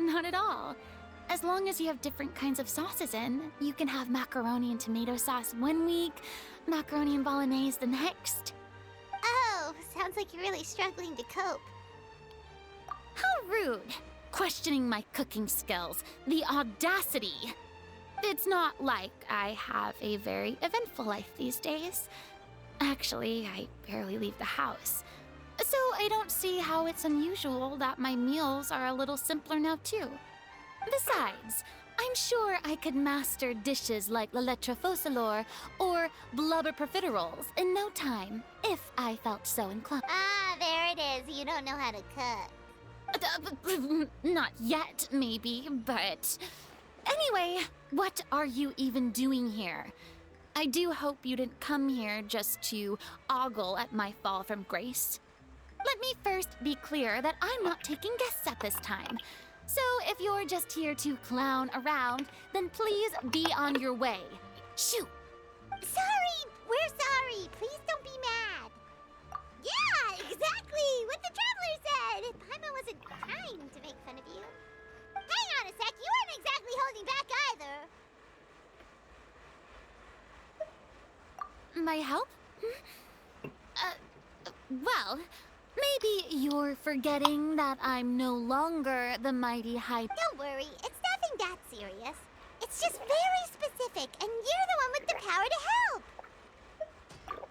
Not at all. As long as you have different kinds of sauces in, you can have macaroni and tomato sauce one week, macaroni and bolognese the next. Oh, sounds like you're really struggling to cope. How rude! Questioning my cooking skills. The audacity! It's not like I have a very eventful life these days. Actually, I barely leave the house. So I don't see how it's unusual that my meals are a little simpler now too. Besides, I'm sure I could master dishes like la lettre focilor or blubber profiteroles in no time, if I felt so inclined. Ah, there it is. You don't know how to cook. Not yet, maybe, but... Anyway, what are you even doing here? I do hope you didn't come here just to ogle at my fall from grace. Let me first be clear that I'm not taking guests at this time. So if you're just here to clown around, then please be on your way. Shoo! Sorry! We're sorry! Please don't be mad! Yeah, exactly! What the traveler said! Paimon wasn't trying to make fun of you. Hang on a sec, you weren't exactly holding back either. My help? Well, maybe you're forgetting that I'm no longer the mighty high... Don't worry, it's nothing that serious. It's just very specific, and you're the one with the power to help.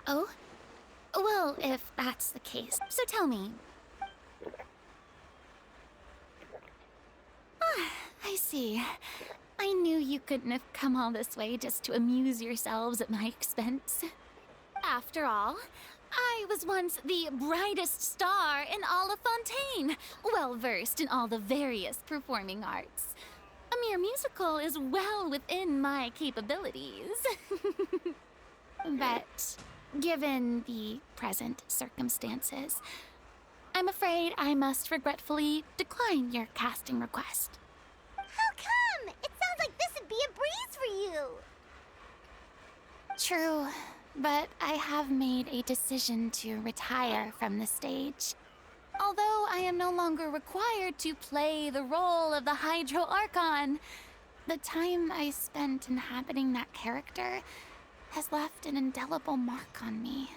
Oh? Well, if that's the case, so tell me. Ah, I see. I knew you couldn't have come all this way just to amuse yourselves at my expense. After all, I was once the brightest star in all of Fontaine, well-versed in all the various performing arts. A mere musical is well within my capabilities. But given the present circumstances, I'm afraid I must regretfully decline your casting request. How come? It sounds like this would be a breeze for you. True, but I have made a decision to retire from the stage. Although I am no longer required to play the role of the Hydro Archon, the time I spent inhabiting that character has left an indelible mark on me.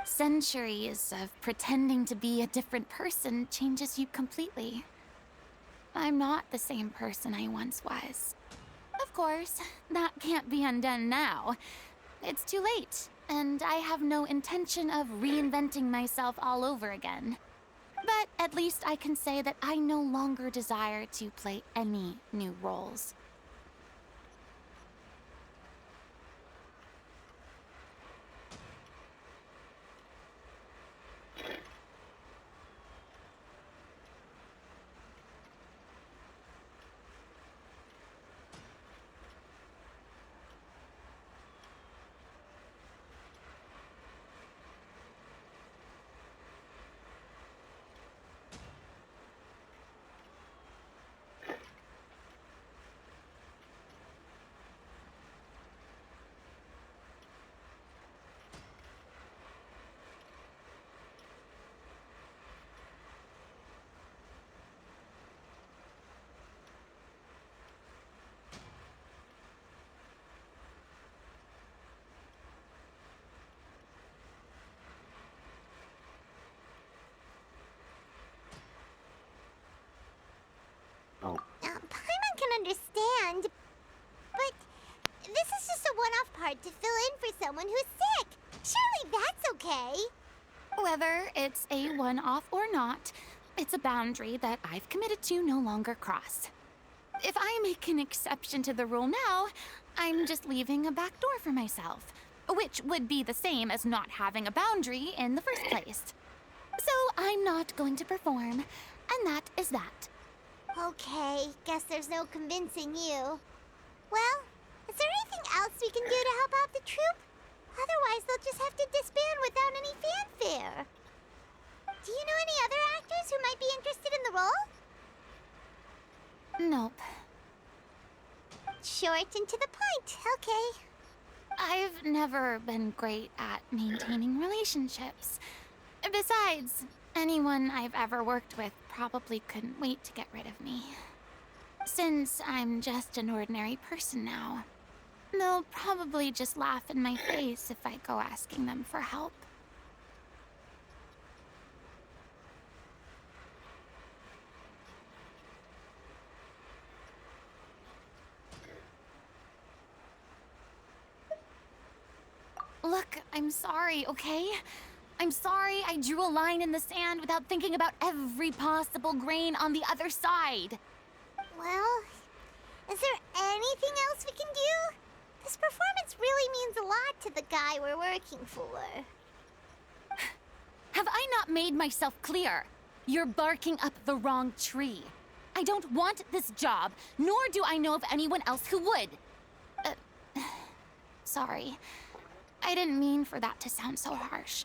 Centuries of pretending to be a different person changes you completely. I'm not the same person I once was. Of course, that can't be undone now. It's too late, and I have no intention of reinventing myself all over again. But at least I can say that I no longer desire to play any new roles. Paimon can understand, but this is just a one-off part to fill in for someone who's sick. Surely that's okay. Whether it's a one-off or not, it's a boundary that I've committed to no longer cross. If I make an exception to the rule now, I'm just leaving a back door for myself, which would be the same as not having a boundary in the first place. So I'm not going to perform, and that is that. Okay, guess there's no convincing you. Well, is there anything else we can do to help out the troupe? Otherwise, they'll just have to disband without any fanfare. Do you know any other actors who might be interested in the role? Nope. Short and to the point, okay. I've never been great at maintaining relationships. Besides, anyone I've ever worked with probably couldn't wait to get rid of me. Since I'm just an ordinary person now, they'll probably just laugh in my face if I go asking them for help. Look, I'm sorry, okay? I'm sorry I drew a line in the sand without thinking about every possible grain on the other side. Well, is there anything else we can do? This performance really means a lot to the guy we're working for. Have I not made myself clear? You're barking up the wrong tree. I don't want this job, nor do I know of anyone else who would. Sorry. I didn't mean for that to sound so harsh.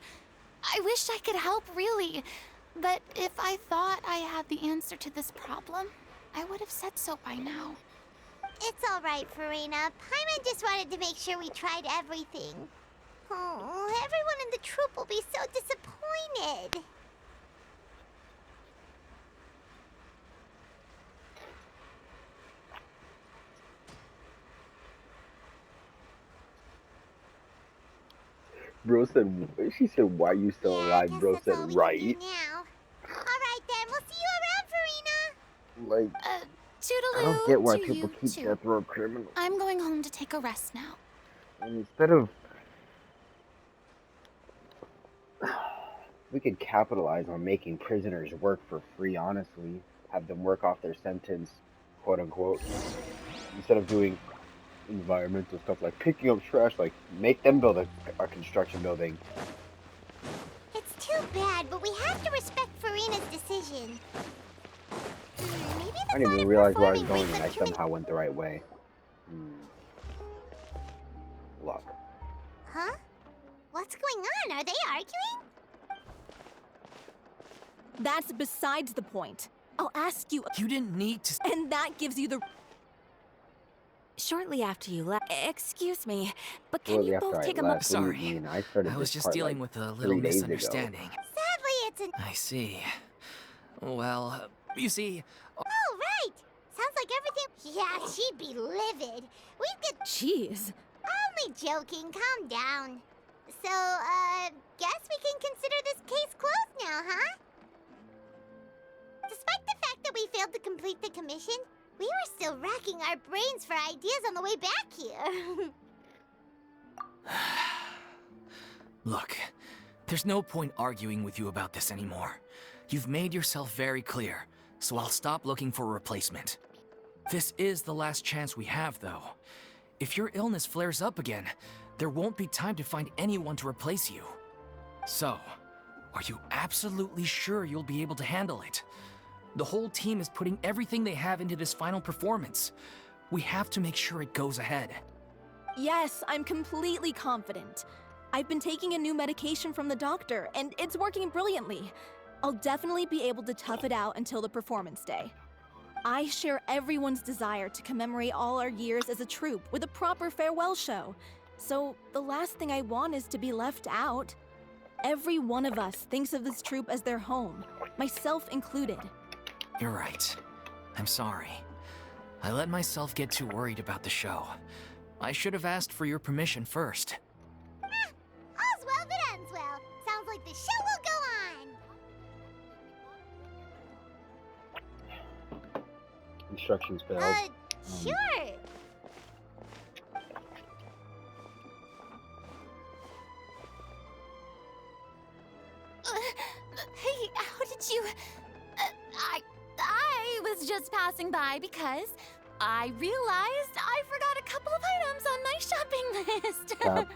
I wish I could help, really. But if I thought I had the answer to this problem, I would have said so by now. It's all right, Furina. Paimon just wanted to make sure we tried everything. Oh, everyone in the troupe will be so disappointed. Bro said, she said, why you still Yeah, I alive? guess Bro that's said, all we can right. do now. All right, then. We'll see you around, Furina. Like, I don't Toodaloo get why to people you keep too. death row criminals. I'm going home to take a rest now. And instead of, we could capitalize on making prisoners work for free, honestly. Have them work off their sentence, quote unquote. Instead of doing environmental stuff like picking up trash, like, make them build a construction building. It's too bad, but we have to respect Furina's decision. Maybe the I didn't thought even of realize where I was performing going, brings and I up too many... somehow went the right way. Luck. Huh? What's going on? Are they arguing? That's besides the point. I'll ask you, You didn't need to. and that gives you the... Shortly after you left, excuse me, but can Shortly you after both I take a left, what do Sorry. you mean? I started I was this just part, dealing like, with a little 3 days ago. misunderstanding. Sadly, it's an... I see. Well, you see, Oh, right! Sounds like everything... Yeah, she'd be livid. We could... Jeez. Only joking. Calm down. So, guess we can consider this case closed now, huh? Despite the fact that we failed to complete the commission, we were still racking our brains for ideas on the way back here. look, there's no point arguing with you about this anymore. You've made yourself very clear, so I'll stop looking for a replacement. This is the last chance we have, though. If your illness flares up again, there won't be time to find anyone to replace you. So, are you absolutely sure you'll be able to handle it? The whole team is putting everything they have into this final performance. We have to make sure it goes ahead. Yes, I'm completely confident. I've been taking a new medication from the doctor, and it's working brilliantly. I'll definitely be able to tough it out until the performance day. I share everyone's desire to commemorate all our years as a troupe with a proper farewell show. So the last thing I want is to be left out. Every one of us thinks of this troupe as their home, myself included. You're right. I'm sorry. I let myself get too worried about the show. I should have asked for your permission first. All's well that ends well. Sounds like the show will go on. Instructions failed. Sure. Hey, how did you... I was just passing by because I realized I forgot a couple of items on my shopping list. Stop.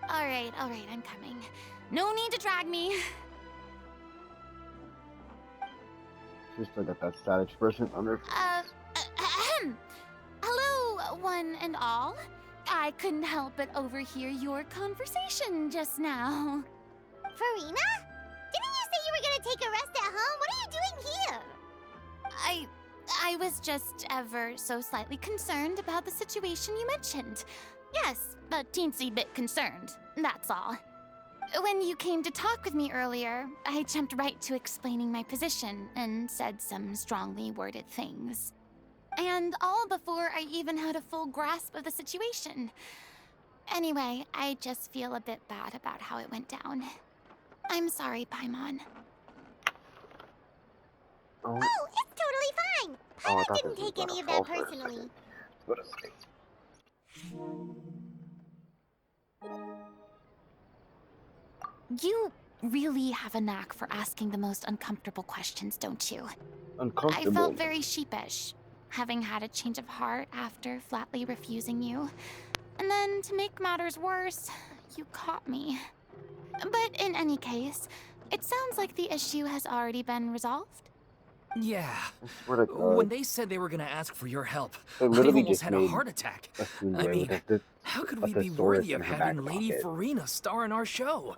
All right, I'm coming. No need to drag me. Just look at that sad expression on her face. Hello, one and all. I couldn't help but overhear your conversation just now. Furina? Didn't you say you were gonna take a rest at home? What are you doing here? I was just ever so slightly concerned about the situation you mentioned. Yes, a teensy bit concerned, that's all. When you came to talk with me earlier, I jumped right to explaining my position and said some strongly worded things. and all before I even had a full grasp of the situation. Anyway, I just feel a bit bad about how it went down. I'm sorry, Paimon. Oh, Oh, it's totally fine. I Paimon thought didn't this was take gonna any of fall that for a personally. second. What a second. You really have a knack for asking the most uncomfortable questions, don't you? I Uncomfortable. felt very sheepish, having had a change of heart after flatly refusing you. And then, to make matters worse, you caught me. But in any case, it sounds like the issue has already been resolved. Yeah. I swear to When God, they said they were gonna ask for your help, they I literally almost just had a made heart attack. a scene I where mean, with how could a we be thesaurus worthy in of her having back Lady pocket. Furina star in our show?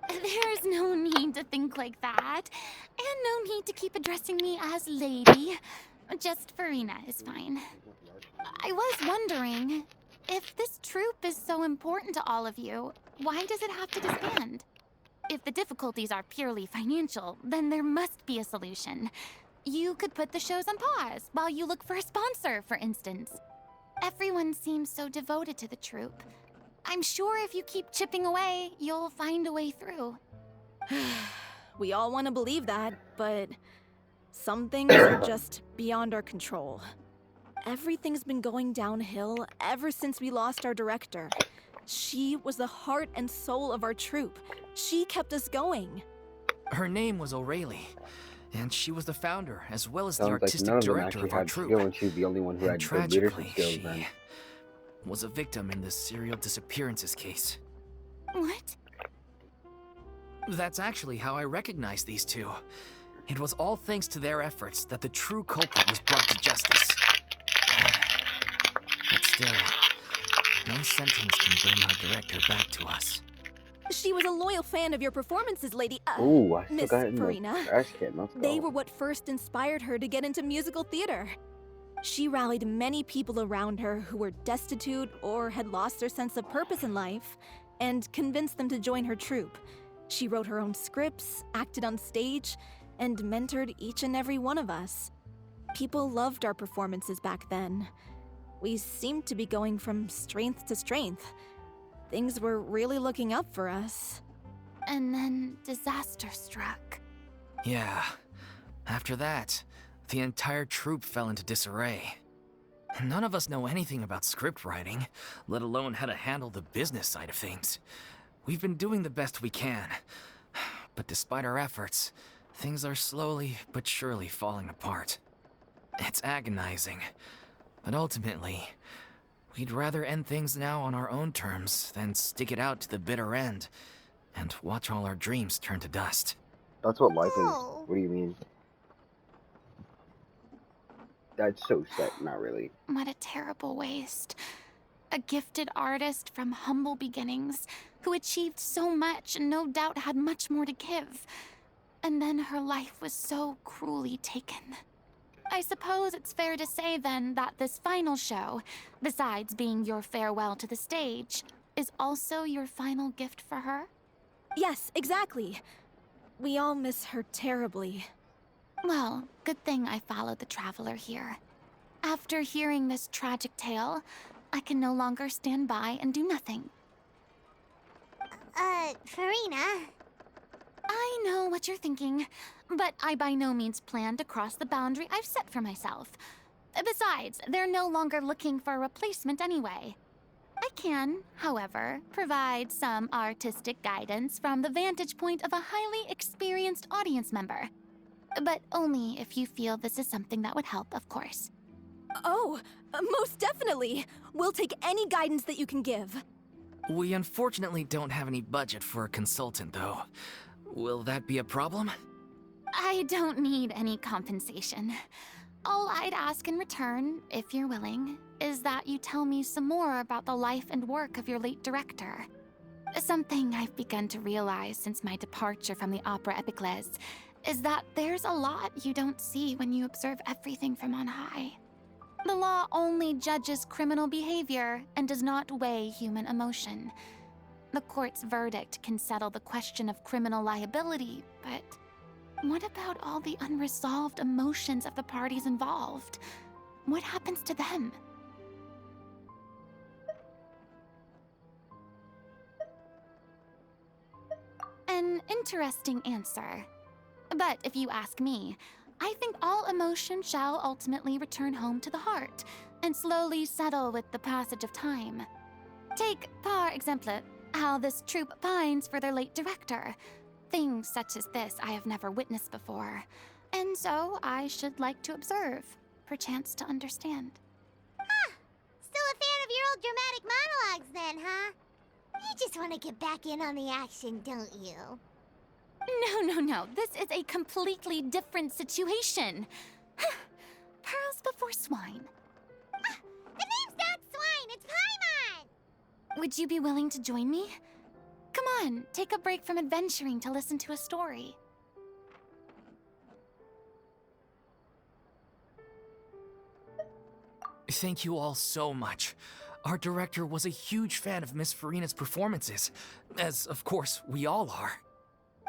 There's no need to think like that, and no need to keep addressing me as lady. Just Furina is fine. I was wondering, if this troupe is so important to all of you, why does it have to disband? If the difficulties are purely financial, then there must be a solution. You could put the shows on pause while you look for a sponsor, for instance. Everyone seems so devoted to the troupe. I'm sure if you keep chipping away, you'll find a way through. We all want to believe that, but some things are just beyond our control. Everything's been going downhill ever since we lost our director. She was the heart and soul of our troupe. She kept us going. Her name was O'Reilly, and she was the founder as well as the Sounds like artistic none of them director actually of our had troupe. skill, and she's the only one who And had good leadership tragically, skills she then. was a victim in the serial disappearances case. What? That's actually how I recognized these two. It was all thanks to their efforts that the true culprit was brought to justice. But still, no sentence can bring our director back to us. She was a loyal fan of your performances, Ooh, I still Miss got it in the Furina. trash can. Let's go. They were what first inspired her to get into musical theater. She rallied many people around her who were destitute or had lost their sense of purpose in life, and convinced them to join her troupe. She wrote her own scripts, acted on stage, and mentored each and every one of us. People loved our performances back then. We seemed to be going from strength to strength. Things were really looking up for us. And then disaster struck. Yeah. After that, the entire troupe fell into disarray. None of us know anything about script writing, let alone how to handle the business side of things. We've been doing the best we can. But despite our efforts, things are slowly but surely falling apart. It's agonizing. But ultimately, we'd rather end things now on our own terms than stick it out to the bitter end and watch all our dreams turn to dust. That's what life Oh. is. What do you mean? That's so set. Not really. What a terrible waste. A gifted artist from humble beginnings who achieved so much and no doubt had much more to give. And then her life was so cruelly taken. I suppose it's fair to say then that this final show, besides being your farewell to the stage, is also your final gift for her? Yes, exactly. We all miss her terribly. Well, good thing I followed the traveler here. After hearing this tragic tale, I can no longer stand by and do nothing. Furina. I know what you're thinking, but I by no means plan to cross the boundary I've set for myself. Besides, they're no longer looking for a replacement anyway. I can, however, provide some artistic guidance from the vantage point of a highly experienced audience member. But only if you feel this is something that would help, of course. Oh, most definitely. We'll take any guidance that you can give. We unfortunately don't have any budget for a consultant, though. Will that be a problem? I don't need any compensation. All I'd ask in return, if you're willing, is that you tell me some more about the life and work of your late director. Something I've begun to realize since my departure from the Opera Epiclese is that there's a lot you don't see when you observe everything from on high. The law only judges criminal behavior and does not weigh human emotion. The court's verdict can settle the question of criminal liability, but what about all the unresolved emotions of the parties involved? what happens to them? An interesting answer. But if you ask me, I think all emotion shall ultimately return home to the heart and slowly settle with the passage of time. Take, par exemple, how this troupe pines for their late director. Things such as this I have never witnessed before, and so I should like to observe, perchance to understand. Still a fan of your old dramatic monologues then, huh? You just want to get back in on the action, don't you? No. This is a completely different situation. Pearls before swine. The name's not Swine, it's Paimon! Would you be willing to join me? Come on, take a break from adventuring to listen to a story. Thank you all so much. Our director was a huge fan of Miss Furina's performances, as of course we all are.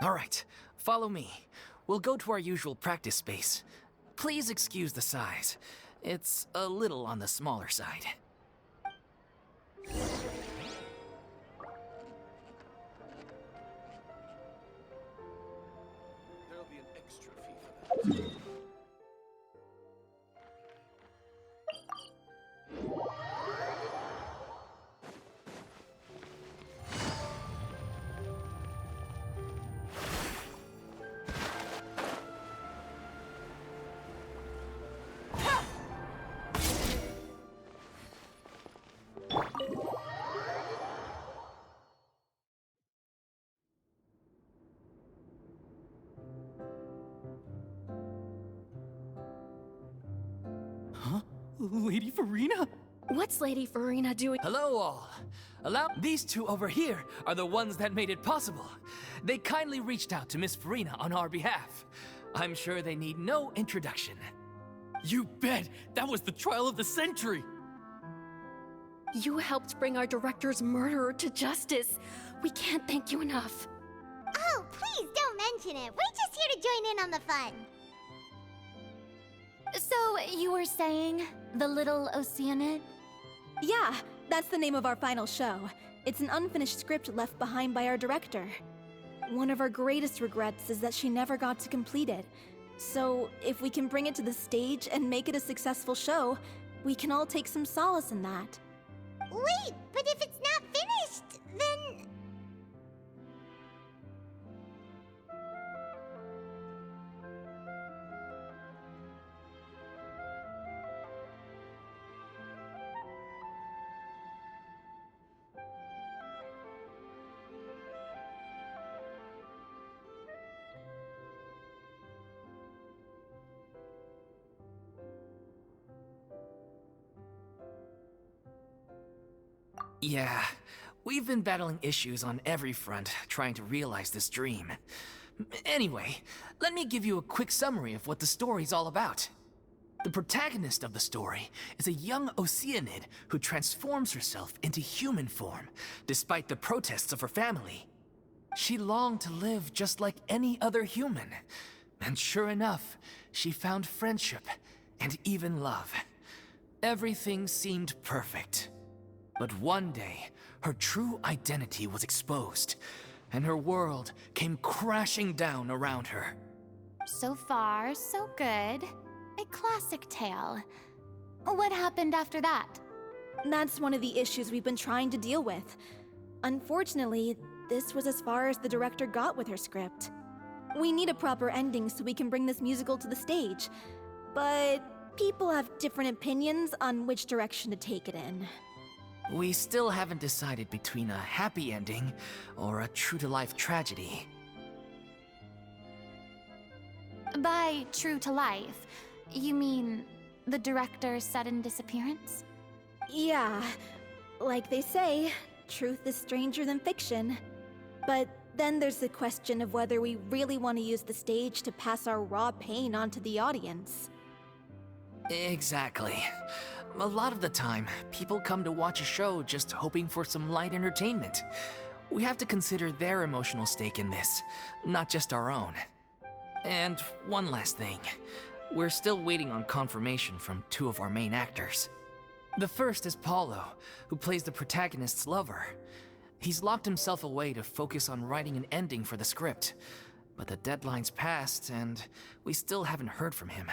All right, follow me. We'll go to our usual practice space. Please excuse the size. It's a little on the smaller side. There'll be an extra fee for that. Huh? Lady Furina? What's Lady Furina doing? Hello all. These two over here are the ones that made it possible. They kindly reached out to Miss Furina on our behalf. I'm sure they need no introduction. You bet! That was the trial of the century! You helped bring our director's murderer to justice. We can't thank you enough. Oh, please don't mention it. We're just here to join in on the fun. So, you were saying, the Little Oceanid? Yeah, that's the name of our final show. It's an unfinished script left behind by our director. One of our greatest regrets is that she never got to complete it. So, if we can bring it to the stage and make it a successful show, we can all take some solace in that. Wait, but if it's not finished, then... Yeah, we've been battling issues on every front trying to realize this dream. Anyway, let me give you a quick summary of what the story's all about. The protagonist of the story is a young Oceanid who transforms herself into human form, despite the protests of her family. She longed to live just like any other human, and sure enough, she found friendship and even love. Everything seemed perfect. But one day, her true identity was exposed, and her world came crashing down around her. So far, so good. A classic tale. What happened after that? That's one of the issues we've been trying to deal with. Unfortunately, this was as far as the director got with her script. We need a proper ending so we can bring this musical to the stage, but people have different opinions on which direction to take it in. We still haven't decided between a happy ending or a true-to-life tragedy. By true to life, you mean the director's sudden disappearance? Yeah, like they say, truth is stranger than fiction. But then there's the question of whether we really want to use the stage to pass our raw pain onto the audience. Exactly. A lot of the time, people come to watch a show just hoping for some light entertainment. We have to consider their emotional stake in this, not just our own. And one last thing. We're still waiting on confirmation from two of our main actors. The first is Paulo, who plays the protagonist's lover. He's locked himself away to focus on writing an ending for the script, but the deadline's passed and we still haven't heard from him.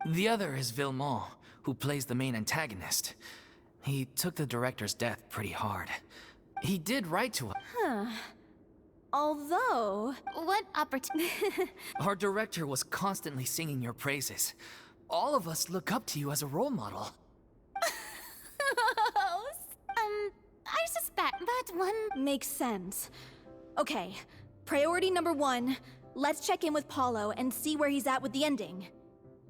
The other is Villemont, who plays the main antagonist. He took the director's death pretty hard. He did write to us. Although... What opportunity? Our director was constantly singing your praises. All of us look up to you as a role model. I suspect that one... Makes sense. Okay, priority number 1, let's check in with Paulo and see where he's at with the ending.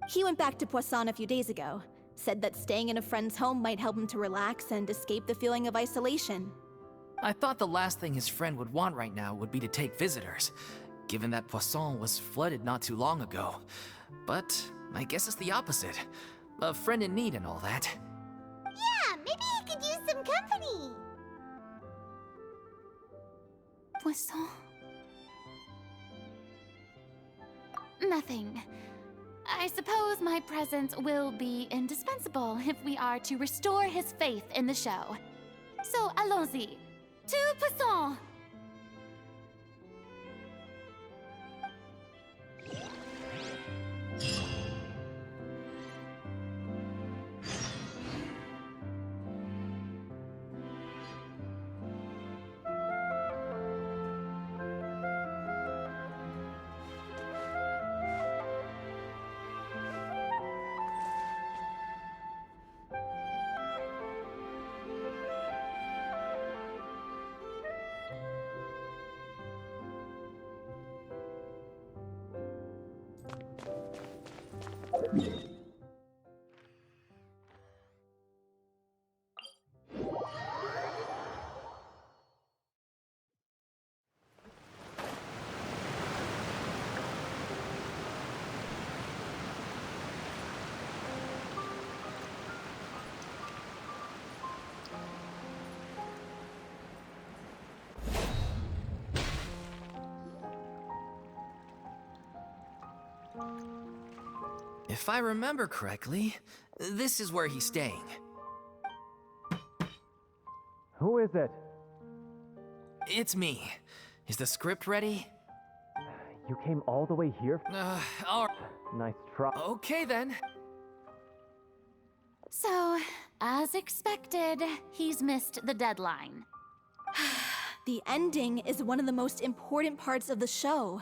He went back to Poisson a few days ago, said that staying in a friend's home might help him to relax and escape the feeling of isolation. I thought the last thing his friend would want right now would be to take visitors, given that Poisson was flooded not too long ago. But I guess it's the opposite. A friend in need and all that. Yeah, maybe he could use some company. Poisson? Nothing. I suppose my presence will be indispensable if we are to restore his faith in the show. So, allons-y. To Poisson! If I remember correctly, this is where he's staying. Who is it? It's me. Is the script ready? You came all the way here? All right. Nice try. Okay then. So, as expected, he's missed the deadline. The ending is one of the most important parts of the show.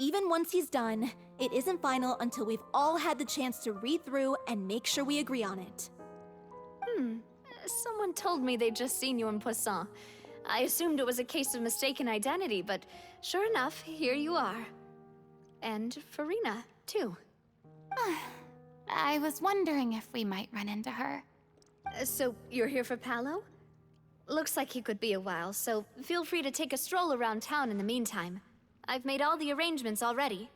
Even once he's done, it isn't final until we've all had the chance to read through and make sure we agree on it. Someone told me they'd just seen you in Poisson. I assumed it was a case of mistaken identity, but sure enough, here you are. And Furina, too. I was wondering if we might run into her. So, you're here for Paolo? Looks like he could be a while, so feel free to take a stroll around town in the meantime. I've made all the arrangements already.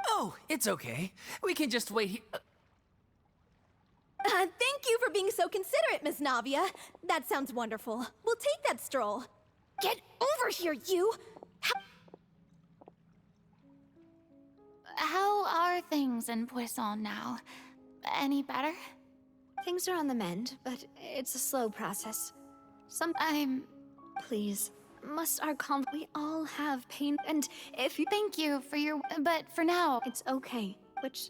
Oh, it's okay. We can just wait here. Thank you for being so considerate, Miss Navia. That sounds wonderful. We'll take that stroll. Get over here, you! How are things in Poisson now? Any better? Things are on the mend, but it's a slow process. Please, must our we all have pain, and if you... Thank you for your... But for now... It's okay, which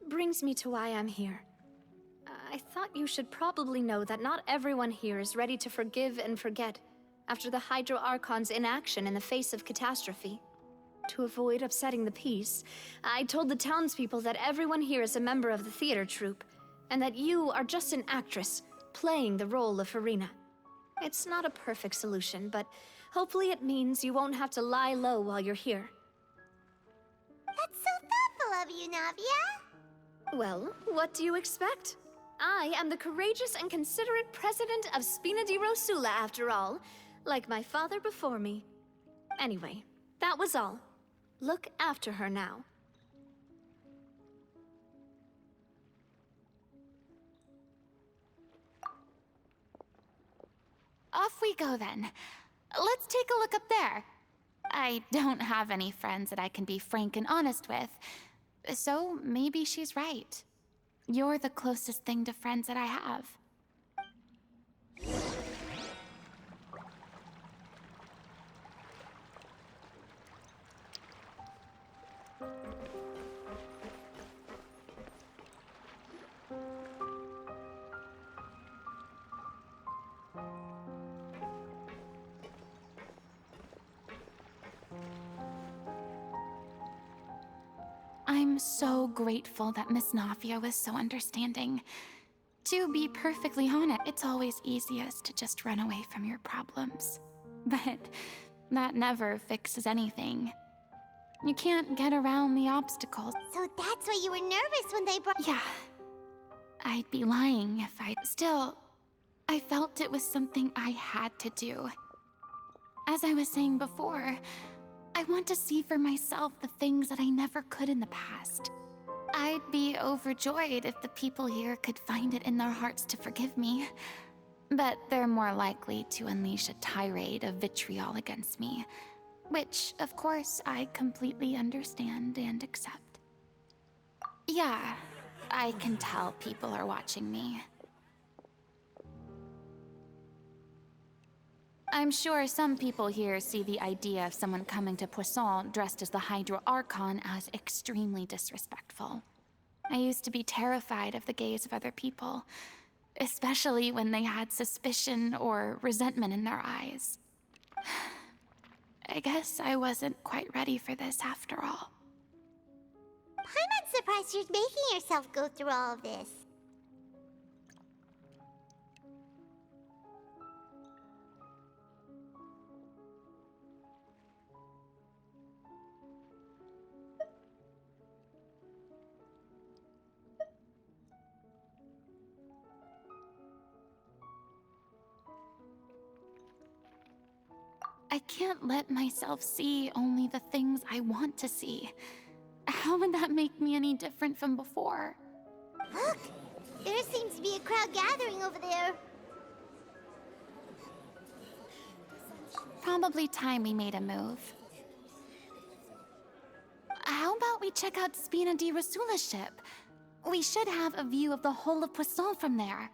brings me to why I'm here. I thought you should probably know that not everyone here is ready to forgive and forget after the Hydro Archon's inaction in the face of catastrophe. To avoid upsetting the peace, I told the townspeople that everyone here is a member of the theater troupe, and that you are just an actress playing the role of Furina. It's not a perfect solution, but hopefully it means you won't have to lie low while you're here. That's so thoughtful of you, Navia. Well, what do you expect? I am the courageous and considerate president of Spina di Rosula, after all, like my father before me. Anyway, that was all. Look after her now. Off we go then. Let's take a look up there. I don't have any friends that I can be frank and honest with. So maybe she's right. You're the closest thing to friends that I have. I'm so grateful that Miss Nafia was so understanding. To be perfectly honest, it's always easiest to just run away from your problems. But that never fixes anything. You can't get around the obstacles. So that's why you were nervous when they brought. Yeah. I'd be lying if I... Still, I felt it was something I had to do. As I was saying before, I want to see for myself the things that I never could in the past. I'd be overjoyed if the people here could find it in their hearts to forgive me. But they're more likely to unleash a tirade of vitriol against me, which, of course, I completely understand and accept. Yeah, I can tell people are watching me. I'm sure some people here see the idea of someone coming to Poisson dressed as the Hydro Archon as extremely disrespectful. I used to be terrified of the gaze of other people, especially when they had suspicion or resentment in their eyes. I guess I wasn't quite ready for this after all. I'm not surprised you're making yourself go through all of this. I can't let myself see only the things I want to see. How would that make me any different from before? Look! There seems to be a crowd gathering over there. Probably time we made a move. How about we check out Spina di Rosula's ship? We should have a view of the whole of Poisson from there.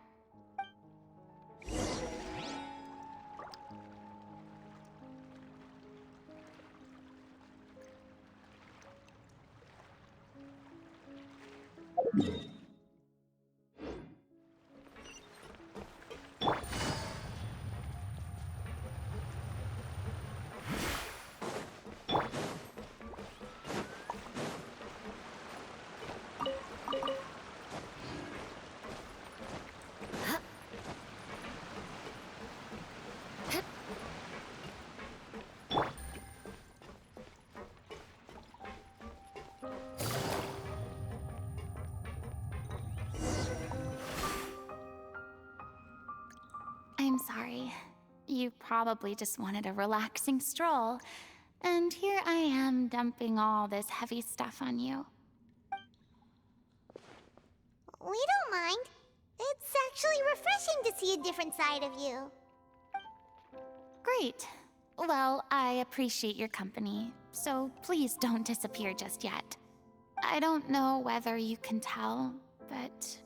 I'm sorry. You probably just wanted a relaxing stroll, and here I am dumping all this heavy stuff on you. We don't mind. It's actually refreshing to see a different side of you. Great. Well, I appreciate your company, so please don't disappear just yet. I don't know whether you can tell, but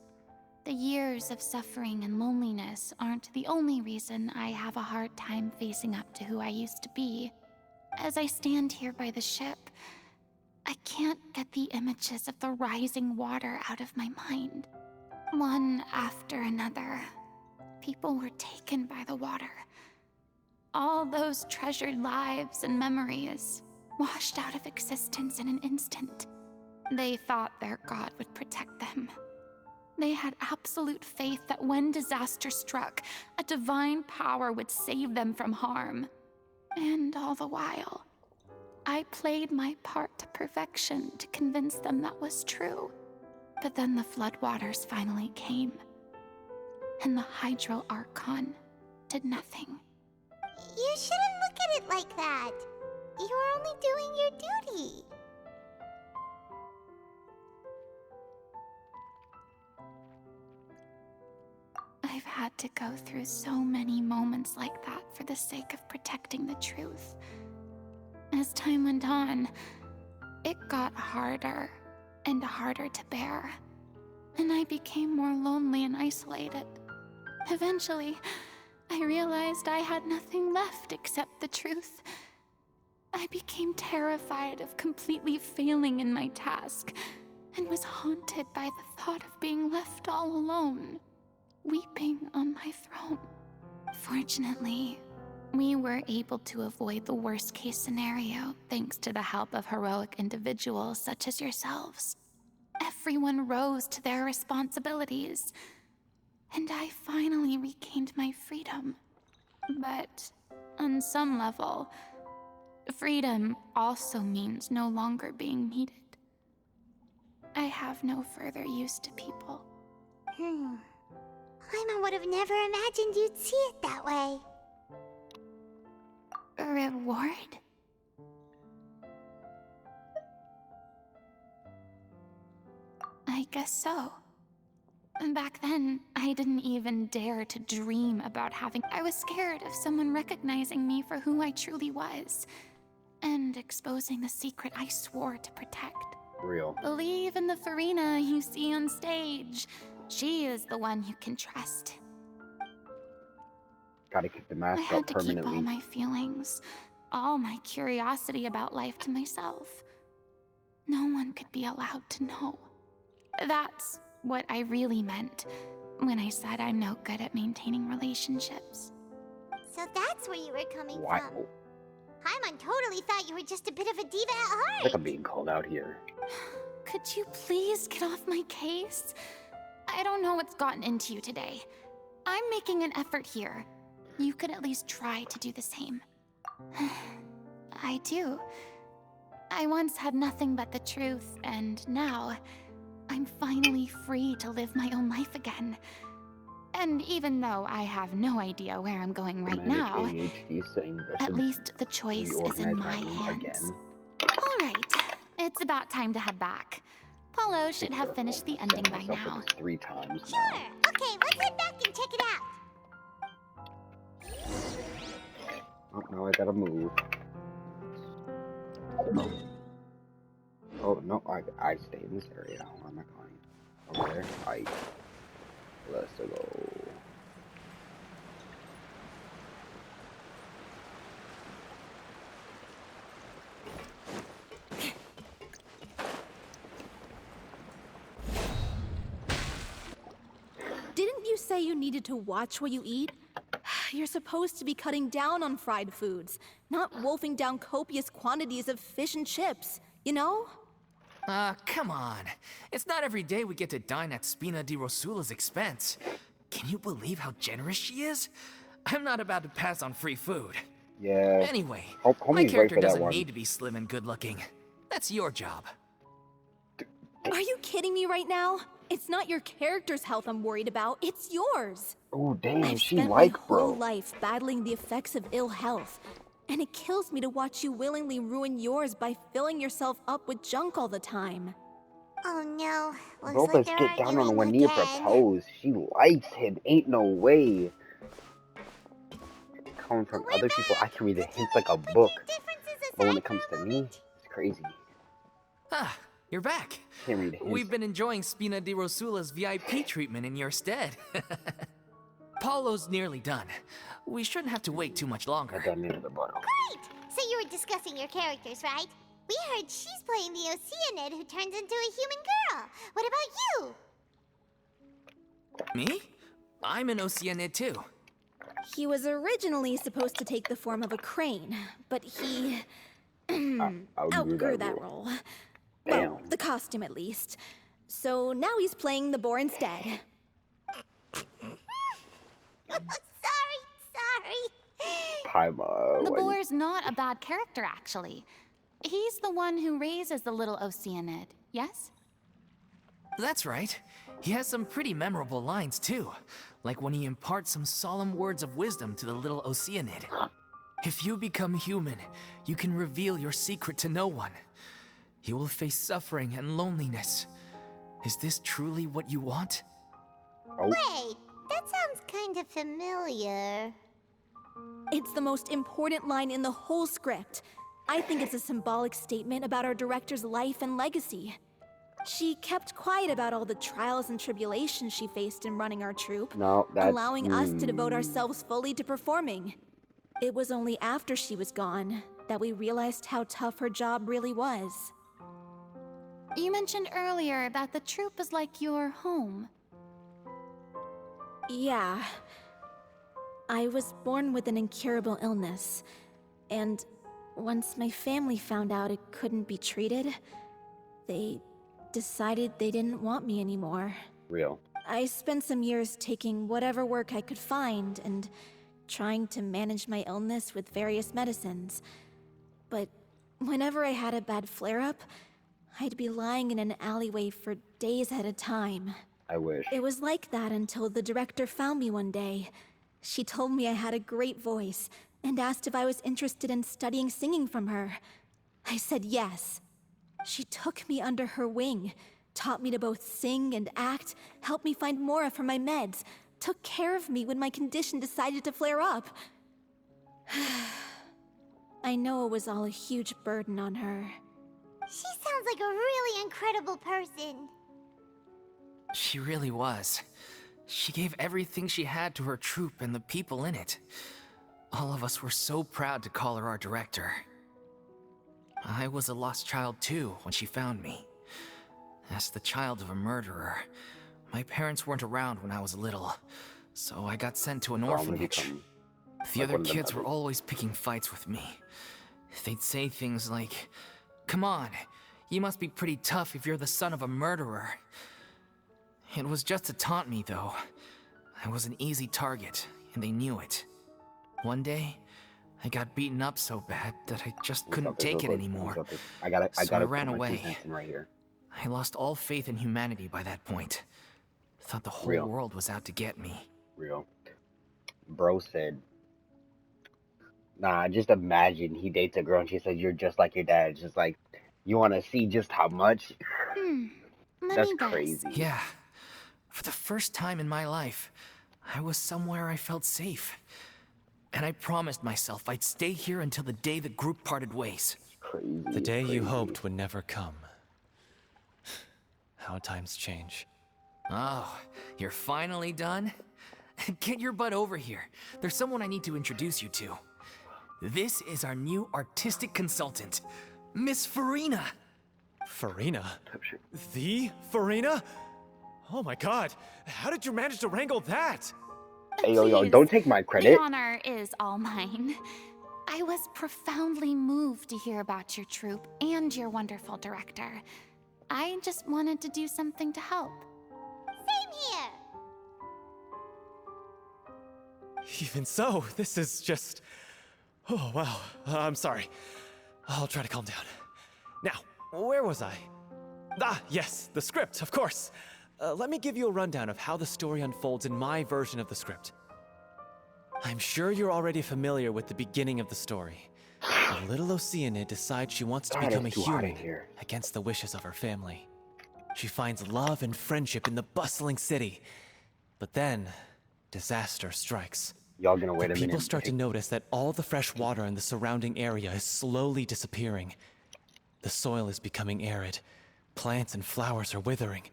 the years of suffering and loneliness aren't the only reason I have a hard time facing up to who I used to be. As I stand here by the ship, I can't get the images of the rising water out of my mind. One after another, people were taken by the water. All those treasured lives and memories washed out of existence in an instant. They thought their god would protect them. They had absolute faith that when disaster struck, a divine power would save them from harm. And all the while, I played my part to perfection to convince them that was true. But then the floodwaters finally came, and the Hydro Archon did nothing. You shouldn't look at it like that. You're only doing your duty. I've had to go through so many moments like that for the sake of protecting the truth. As time went on, it got harder and harder to bear. And I became more lonely and isolated. Eventually, I realized I had nothing left except the truth. I became terrified of completely failing in my task, and was haunted by the thought of being left all alone, weeping on my throne. Fortunately, we were able to avoid the worst-case scenario thanks to the help of heroic individuals such as yourselves. Everyone rose to their responsibilities, and I finally regained my freedom. But on some level, freedom also means no longer being needed. I have no further use to people. Paimon would have never imagined you'd see it that way. A reward? I guess so. Back then, I didn't even dare to dream about having... I was scared of someone recognizing me for who I truly was, and exposing the secret I swore to protect. Real. Believe in the Furina you see on stage. She is the one you can trust. Gotta keep the I mask had up to keep all permanently. my feelings, all my curiosity about life to myself. No one could be allowed to know. That's what I really meant when I said I'm no good at maintaining relationships. So that's where you were coming Why? from. Paimon totally thought you were just a bit of a diva at heart. Like I'm being called out here. Could you please get off my case? I don't know what's gotten into you today. I'm making an effort here. You could at least try to do the same. I do. I once had nothing but the truth, and now I'm finally free to live my own life again. And even though I have no idea where I'm going right now, ADHD saying I at should least the choice is in reorganize my room hands. again. Alright, it's about time to head back. Paulo should have finished the ending by Myself now. with this 3 times Sure. now. Okay, let's head back and check it out. Oh, now I gotta move. Oh no, I stay in this area. Where am I going? Over there? Right. Let's go. Didn't you say you needed to watch what you eat? You're supposed to be cutting down on fried foods, not wolfing down copious quantities of fish and chips, you know? Come on. It's not every day we get to dine at Spina di Rosula's expense. Can you believe how generous she is? I'm not about to pass on free food. Yeah. Anyway, my Homie's right character for that doesn't one. need to be slim and good looking. That's your job. Are you kidding me right now? It's not your character's health I'm worried about, it's yours. Oh damn, I've she spent like my whole bro. life battling the effects of ill health, and it kills me to watch you willingly ruin yours by filling yourself up with junk all the time. Oh no, looks Both of like us they're get down on arguing one knee and again. propose. She likes him. Ain't no way. Coming from We're other people, I back. can read the Would you hints like a like to put book. your differences But when aside it comes for a to me, moment? it's crazy. Ah, you're back. Can't read the hints. We've been enjoying Spina di Rosula's VIP treatment in your stead. Paulo's nearly done. We shouldn't have to wait too much I longer. got into the bottle. Great! So you were discussing your characters, right? We heard she's playing the Oceanid who turns into a human girl. What about you? Me? I'm an Oceanid too. He was originally supposed to take the form of a crane, but he outgrew that role. Well, Damn. the costume at least. So now he's playing the boar instead. Sorry. Paimon. The why you- boar's not a bad character, actually. He's the one who raises the little Oceanid, yes? That's right. He has some pretty memorable lines too, like when he imparts some solemn words of wisdom to the little Oceanid. If you become human, you can reveal your secret to no one. You will face suffering and loneliness. Is this truly what you want? Oh, Wait, that sounds kind of familiar. It's the most important line in the whole script. I think it's a symbolic statement about our director's life and legacy. She kept quiet about all the trials and tribulations she faced in running our troupe, No, that's allowing us to devote ourselves fully to performing. It was only after she was gone that we realized how tough her job really was. You mentioned earlier that the troupe was like your home. Yeah. I was born with an incurable illness, and once my family found out it couldn't be treated, they decided they didn't want me anymore. real. I spent some years taking whatever work I could find and trying to manage my illness with various medicines. But whenever I had a bad flare-up, I'd be lying in an alleyway for days at a time. I wish. It was like that until the director found me one day. She told me I had a great voice and asked if I was interested in studying singing from her. I said yes. She took me under her wing, taught me to both sing and act, helped me find Mora for my meds, took care of me when my condition decided to flare up. I know it was all a huge burden on her. She sounds like a really incredible person. She really was. She gave everything she had to her troupe and the people in it. All of us were so proud to call her our director. I was a lost child too when she found me. As the child of a murderer, my parents weren't around when I was little, so I got sent to an So I'm gonna orphanage. become The like other one of them kids were puppies. always picking fights with me. They'd say things like, "Come on, you must be pretty tough if you're the son of a murderer." It was just to taunt me, though. I was an easy target, and they knew it. One day, I got beaten up so bad that I just Let me couldn't stop this take real it quick. Let me anymore. stop this. I gotta So I put ran my 2 away. cents in right here. I lost all faith in humanity by that point. Thought the whole Real. world was out to get me. Real. Bro said, nah, just imagine he dates a girl and she says, you're just like your dad. It's just like, you want to see just how much? Let That's me guess. crazy. Yeah. For the first time in my life, I was somewhere I felt safe. And I promised myself I'd stay here until the day the group parted ways. Crazy. The day you crazy. hoped would never come. How times change. Oh, you're finally done? Get your butt over here. There's someone I need to introduce you to. This is our new artistic consultant, Miss Furina. Furina? Oh, shit. The Furina? Oh my god, how did you manage to wrangle that? Hey, yo, Please, don't take my the credit. honor is all mine. I was profoundly moved to hear about your troupe and your wonderful director. I just wanted to do something to help. Same here. Even so, this is just... Oh, wow. I'm sorry. I'll try to calm down. Now, where was I? Ah, yes, the script, of course. Let me give you a rundown of how the story unfolds in my version of the script. I'm sure you're already familiar with the beginning of the story. A little Oceanid decides she wants to God, become a it's too hot in human here. against the wishes of her family. She finds love and friendship in the bustling city. But then, disaster strikes. Y'all gonna wait The a people minute. start to notice that all the fresh water in the surrounding area is slowly disappearing. The soil is becoming arid, plants and flowers are withering,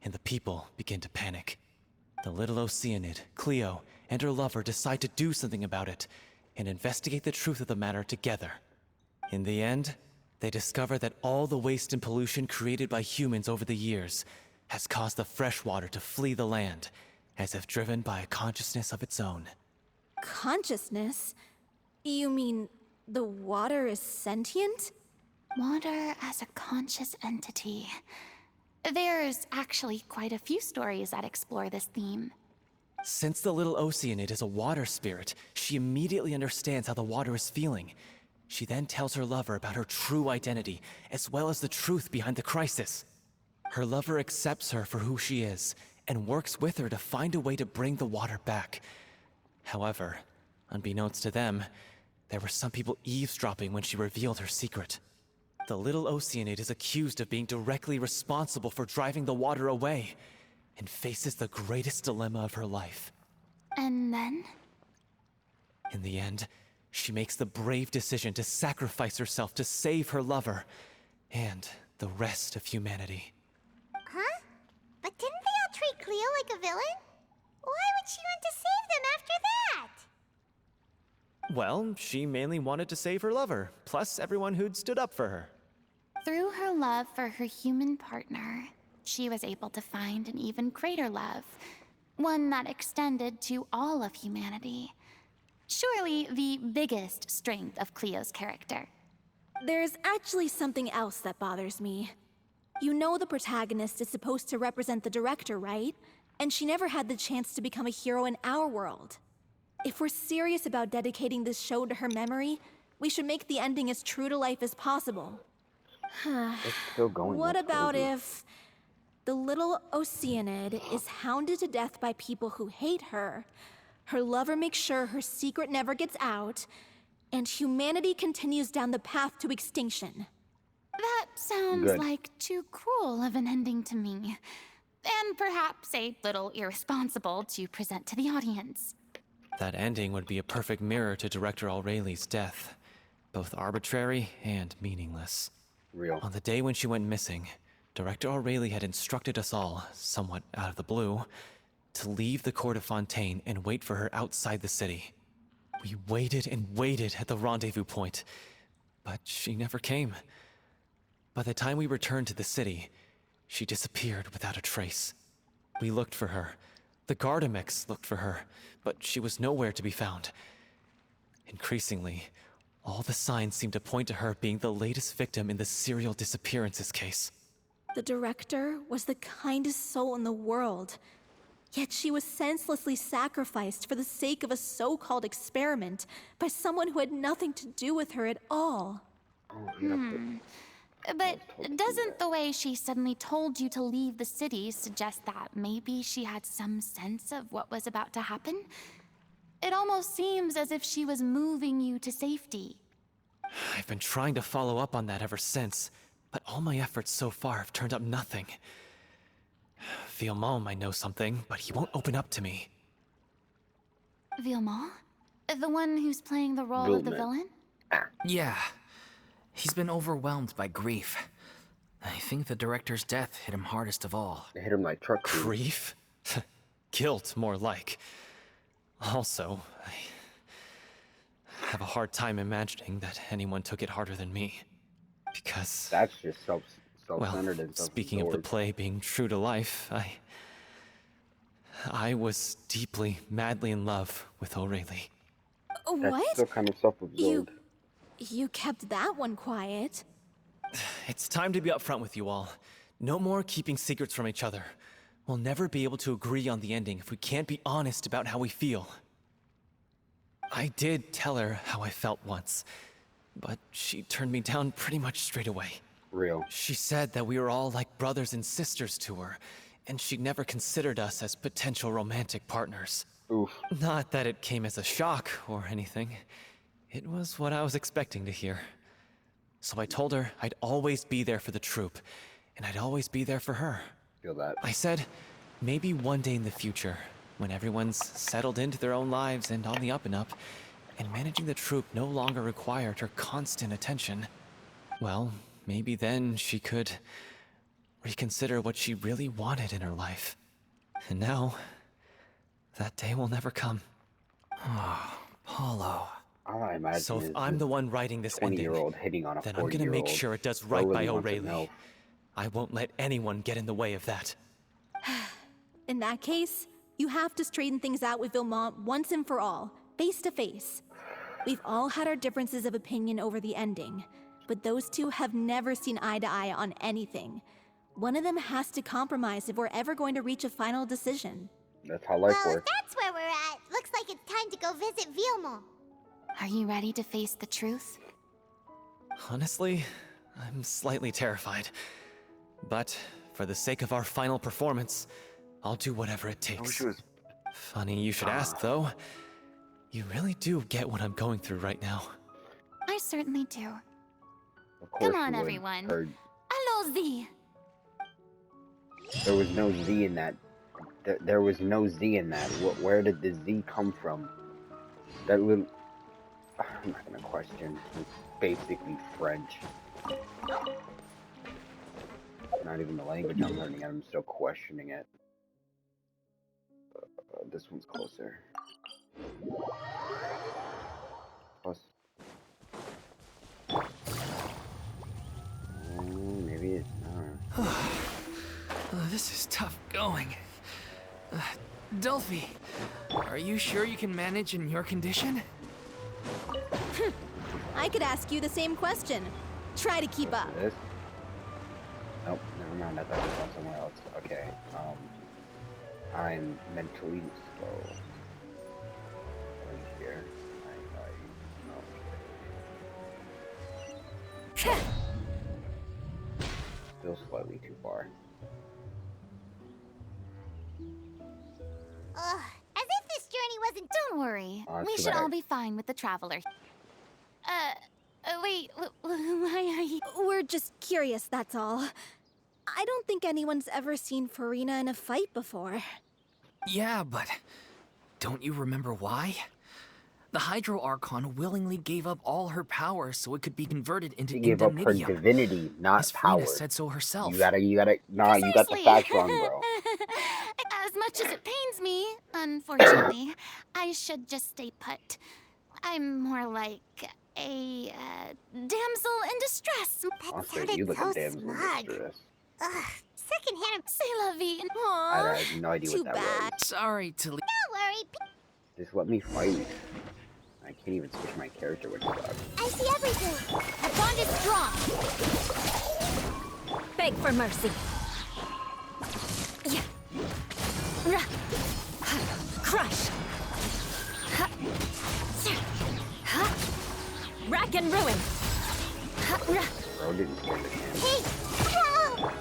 and the people begin to panic. The little Oceanid, Cleo, and her lover decide to do something about it and investigate the truth of the matter together. In the end, they discover that all the waste and pollution created by humans over the years has caused the fresh water to flee the land, as if driven by a consciousness of its own. Consciousness? You mean the water is sentient? Water as a conscious entity. There's actually quite a few stories that explore this theme. Since the little Oceanid is a water spirit, she immediately understands how the water is feeling. She then tells her lover about her true identity, as well as the truth behind the crisis. Her lover accepts her for who she is, and works with her to find a way to bring the water back. However, unbeknownst to them, there were some people eavesdropping when she revealed her secret. The little Oceanid is accused of being directly responsible for driving the water away, and faces the greatest dilemma of her life. And then? In the end, she makes the brave decision to sacrifice herself to save her lover, and the rest of humanity. like a villain? Why would she want to save them after that? Well, she mainly wanted to save her lover, plus everyone who'd stood up for her. Through her love for her human partner, she was able to find an even greater love, one that extended to all of humanity. Surely the biggest strength of Cleo's character. There's actually something else that bothers me. You know the protagonist is supposed to represent the director, right? And she never had the chance to become a hero in our world. If we're serious about dedicating this show to her memory, we should make the ending as true to life as possible. It's still going. What That's about crazy. if the little Oceanid is hounded to death by people who hate her, her lover makes sure her secret never gets out, and humanity continues down the path to extinction? That sounds Good. like too cruel of an ending to me. And perhaps a little irresponsible to present to the audience. That ending would be a perfect mirror to Director Aureli's death, both arbitrary and meaningless. Real. On the day when she went missing, Director Aureli had instructed us all, somewhat out of the blue, to leave the court of Fontaine and wait for her outside the city. We waited and waited at the rendezvous point, but she never came. By the time we returned to the city, she disappeared without a trace. We looked for her. The Gardamex looked for her, but she was nowhere to be found. Increasingly, all the signs seemed to point to her being the latest victim in the serial disappearances case. The director was the kindest soul in the world, yet she was senselessly sacrificed for the sake of a so-called experiment by someone who had nothing to do with her at all. Oh, you have to- But told to do doesn't the way she suddenly told you to leave the city suggest that maybe she had some sense of what was about to happen? It almost seems as if she was moving you to safety. I've been trying to follow up on that ever since, but all my efforts so far have turned up nothing. Villemont might know something, but he won't open up to me. Villemont? The one who's playing the role of the Villemont. villain? Yeah. He's been overwhelmed by grief. I think the director's death hit him hardest of all. They hit him like truck crew. Grief? Guilt, more like. Also, I have a hard time imagining that anyone took it harder than me. Because, That's just well, self-centered and speaking of the self-absorbed. play being true to life, I was deeply, madly in love with Aurelie. That's What? still kind of self-absorbed. You kept that one quiet. It's time to be upfront with you all. No more keeping secrets from each other. We'll never be able to agree on the ending if we can't be honest about how we feel. I did tell her how I felt once, but she turned me down pretty much straight away. Real. She said that we were all like brothers and sisters to her, and she'd never considered us as potential romantic partners. Oof. Not that it came as a shock or anything. It was what I was expecting to hear. So I told her I'd always be there for the troupe, and I'd always be there for her. Feel that. I said, maybe one day in the future, when everyone's settled into their own lives and on the up and up, and managing the troupe no longer required her constant attention, well, maybe then she could reconsider what she really wanted in her life. And now, that day will never come. Paulo. All I imagine So is if I'm the one writing this ending, 20-year-old hitting on a then I'm 40-year-old. gonna make sure it does right by really wants to Aurelie. know. I won't let anyone get in the way of that. In that case, you have to straighten things out with Villemont once and for all, face to face. We've all had our differences of opinion over the ending, but those two have never seen eye to eye on anything. One of them has to compromise if we're ever going to reach a final decision. That's how life Well, if works. that's where we're at, looks like it's time to go visit Villemont. Are you ready to face the truth? Honestly, I'm slightly terrified. But for the sake of our final performance, I'll do whatever it I wish takes. it was. Funny you should ask, though. You really do get what I'm going through right now. I certainly do. Of course Come on, you would. everyone. Or Hello, Z. there was no Z in that. There was no Z in that. Where did the Z come from? That little. I'm not gonna question. It's basically French. Not even the language I'm learning. I'm still questioning it. this one's closer. Plus, maybe it's not. This is tough going. Delphi, are you sure you can manage in your condition? I could ask you the same question. Try to keep up. This? Nope, never mind. I thought it was somewhere else. Okay. I'm mentally slow. Right here. Okay. Still slightly too far. Ugh, as if this journey wasn't. Don't worry. Oh, it's We too should bad. all be fine with the traveler. Wait, why are you... We're just curious, that's all. I don't think anyone's ever seen Furina in a fight before. Yeah, but don't you remember why? The Hydro Archon willingly gave up all her power so it could be converted into She gave up her Indemnitium. divinity, not As power. Furina said so herself. You gotta, nah, you got the Precisely. facts wrong, bro. As much as it pains me, unfortunately, I should just stay put. I'm more like a damsel in distress. That Honestly, sounded you look so a damsel in smug. distress. Ugh, secondhand. C'est la vie. I had no idea too what that bad. was. Sorry to leave. Don't worry. Just let me fight. I can't even switch my character when it's done. I see everything. The bond is strong. Beg for mercy. Crush. Rack and ruin. Bro didn't stand a chance. Hey, help!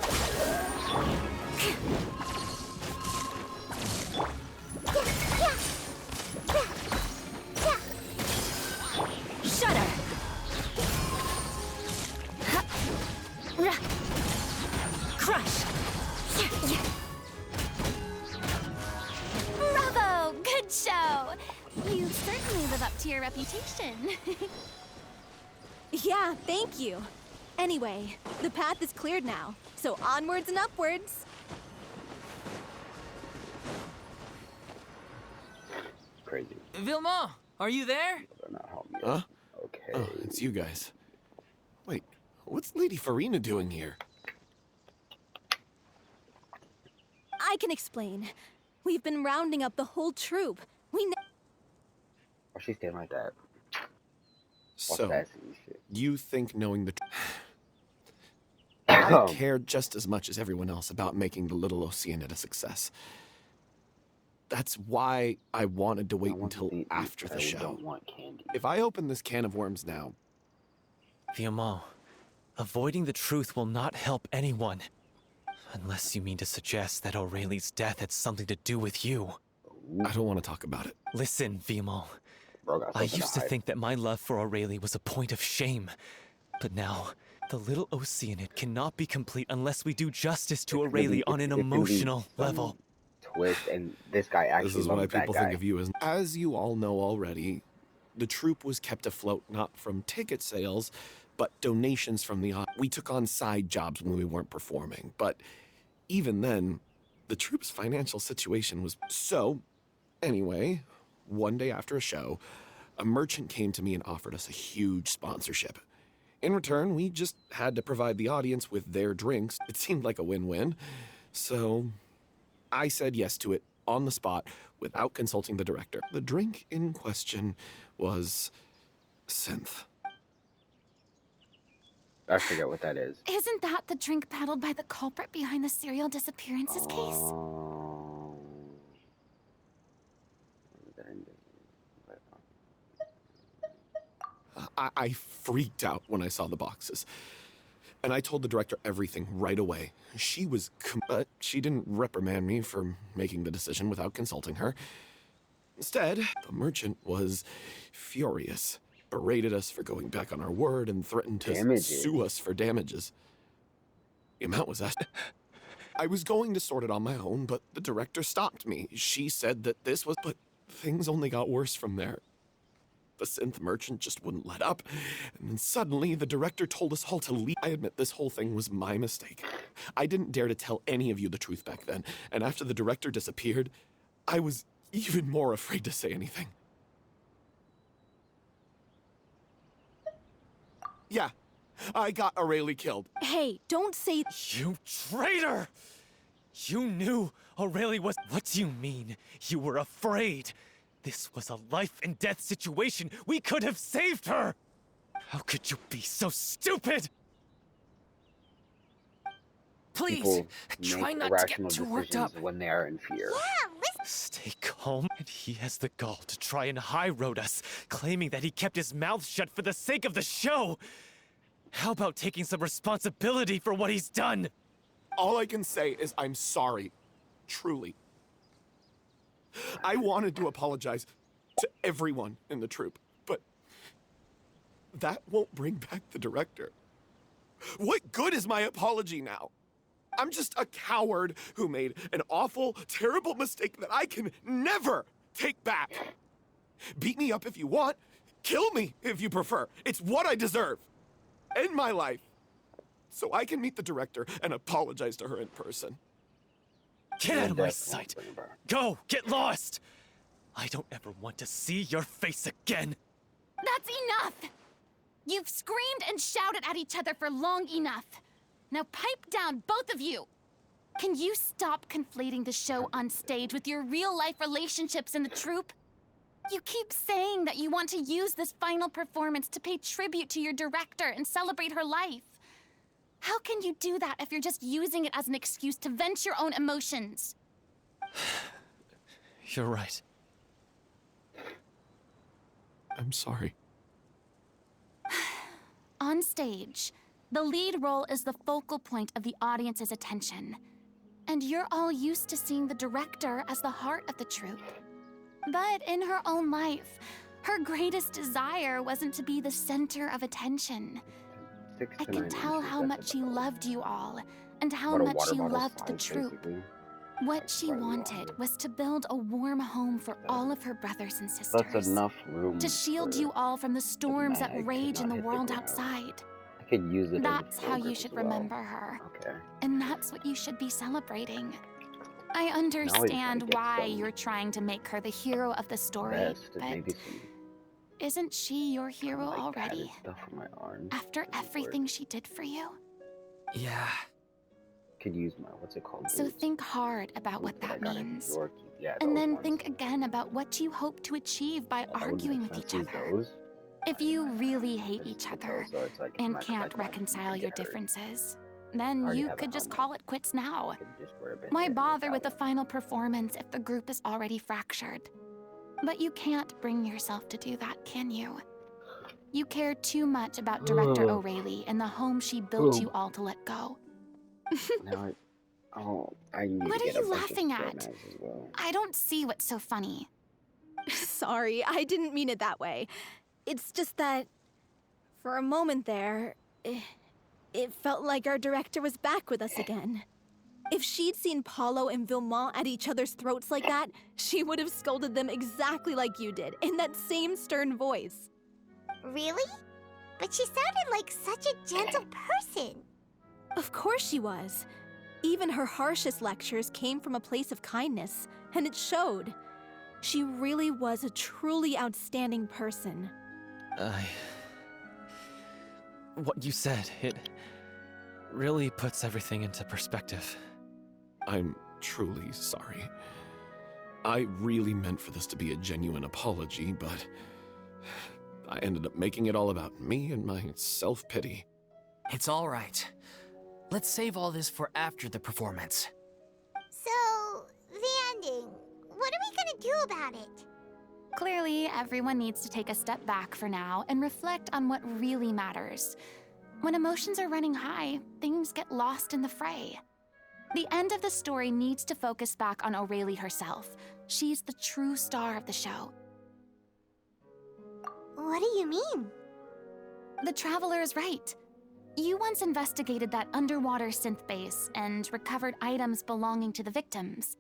Shudder. Crush. Bravo! Good show! You certainly live up to your reputation. Yeah, thank you. Anyway, the path is cleared now, so onwards and upwards. Crazy. Vilma, are you there? Better not help me. Huh? Okay. Oh, it's you guys. Wait, what's Lady Furina doing here? I can explain. We've been rounding up the whole troop. Why she stand like that? What's So, that shit? you think knowing the I care just as much as everyone else about making the Little Oceanid a success. That's why I wanted to wait I want to until see- after the I show. don't want candy. If I open this can of worms now, Viamant, avoiding the truth will not help anyone. Unless you mean to suggest that Aurelie's death had something to do with you. I don't want to talk about it. Listen, Viamant. Bro got I something used to hide. think that my love for Aurelie was a point of shame. But now, the Little Oceanid cannot be complete unless we do justice to It's gonna be- Aurelie on an it's gonna be emotional some level. Twist, and this guy actually This is why loves that people guy. think of you as you all know already, the troupe was kept afloat not from ticket sales, but donations from the we took on side jobs when we weren't performing. But even then, the troupe's financial situation was so. Anyway, one day after a show, a merchant came to me and offered us a huge sponsorship. In return, we just had to provide the audience with their drinks. It seemed like a win-win. So I said yes to it on the spot without consulting the director. The drink in question was synth. I forget what that is. Isn't that the drink peddled by the culprit behind the serial disappearances case? I freaked out when I saw the boxes. And I told the director everything right away. She was, but she didn't reprimand me for making the decision without consulting her. Instead, the merchant was furious, berated us for going back on our word, and threatened to Damages. sue us for damages. The amount was asked. I was going to sort it on my own, but the director stopped me. She said that this was, but things only got worse from there. The synth merchant just wouldn't let up, and then suddenly the director told us all to leave. I admit this whole thing was my mistake. I didn't dare to tell any of you the truth back then, and after the director disappeared, I was even more afraid to say anything. Yeah, I got Aurelie killed. Hey, don't say. You traitor! You knew Aurelie was. What do you mean? You were afraid? This was a life and death situation. We could have saved her! How could you be so stupid? Please, People try make not to irrational get too worked decisions up. when they are in fear. Yeah, listen. Stay calm. And he has the gall to try and high road us, claiming that he kept his mouth shut for the sake of the show. How about taking some responsibility for what he's done? All I can say is I'm sorry. Truly. I wanted to apologize to everyone in the troupe, but that won't bring back the director. What good is my apology now? I'm just a coward who made an awful, terrible mistake that I can never take back. Beat me up if you want. Kill me if you prefer. It's what I deserve. End my life. So I can meet the director and apologize to her in person. Get out of my Death won't sight. bring her back. Go, get lost. I don't ever want to see your face again. That's enough! You've screamed and shouted at each other for long enough. Now pipe down, both of you! Can you stop conflating the show on stage with your real-life relationships in the troupe? You keep saying that you want to use this final performance to pay tribute to your director and celebrate her life. How can you do that if you're just using it as an excuse to vent your own emotions? You're right. I'm sorry. On stage, the lead role is the focal point of the audience's attention. And you're all used to seeing the director as the heart of the troupe. But in her own life, her greatest desire wasn't to be the center of attention. 6 I to can 9 tell inches, how that's much she about loved you all, and how what a much water she bottle loved the size, troupe. basically. What she Slightly wanted longer. was to build a warm home for all of her brothers and sisters. That's enough room To shield for you all from the storms that mag to rage in not the hit the world ground. outside. I could use it That's as a how you grip should as well. remember her. Okay. And that's what you should be celebrating. I gotta understand get why some you're trying to make her the hero of the story, Rest and but maybe some isn't she your hero like added already? stuff on my arms. After Doesn't work. everything she did for you? Yeah, Could use my what's it called? So boots. think hard about Boots what that I that got in New means. York. Yeah, And those then ones. think again about what you hope to achieve by Yeah, that would arguing make with each sense. Use other. those. If you really hate Just each put other those so it's like and matches, can't like, my reconcile feet your get hurt. differences, I then already you have a could just helmet. call it quits now. I could just wear a Why bandana bother with the without final performance if the group is already fractured? But you can't bring yourself to do that, can you? You care too much about Director O'Reilly and the home she built you all to let go. Now I need What to are get you a bunch laughing of at? sweat knives as well. I don't see what's so funny. Sorry, I didn't mean it that way. It's just that, for a moment there, it felt like our director was back with us again. If she'd seen Paulo and Vilmont at each other's throats like that, she would have scolded them exactly like you did, in that same stern voice. Really? But she sounded like such a gentle person. Of course she was. Even her harshest lectures came from a place of kindness, and it showed. She really was a truly outstanding person. What you said, it really puts everything into perspective. I'm truly sorry. I really meant for this to be a genuine apology, but I ended up making it all about me and my self-pity. it's all right. Let's save all this for after the performance. So, the ending. What are we gonna do about it? Clearly, everyone needs to take a step back for now and reflect on what really matters. When emotions are running high, things get lost in the fray. The end of the story needs to focus back on O'Reilly herself. She's the true star of the show. What do you mean? The Traveler is right. You once investigated that underwater synth base and recovered items belonging to the victims.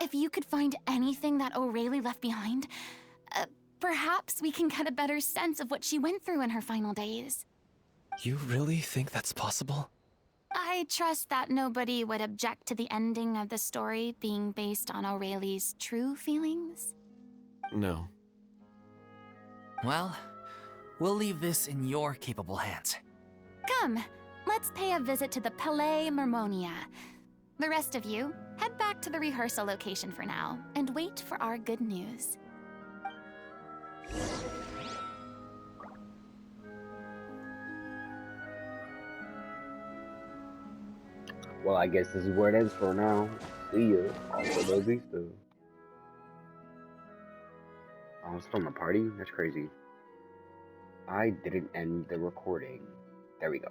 If you could find anything that O'Reilly left behind, perhaps we can get a better sense of what she went through in her final days. You really think that's possible? I trust that nobody would object to the ending of the story being based on Aurelie's true feelings. No. Well, we'll leave this in your capable hands. Come, let's pay a visit to the Palais Mermonia. The rest of you, head back to the rehearsal location for now, and wait for our good news. Well, I guess this is where it ends for now. See ya. Hasta vista. Oh, it's from a party? That's crazy. I didn't end the recording. There we go.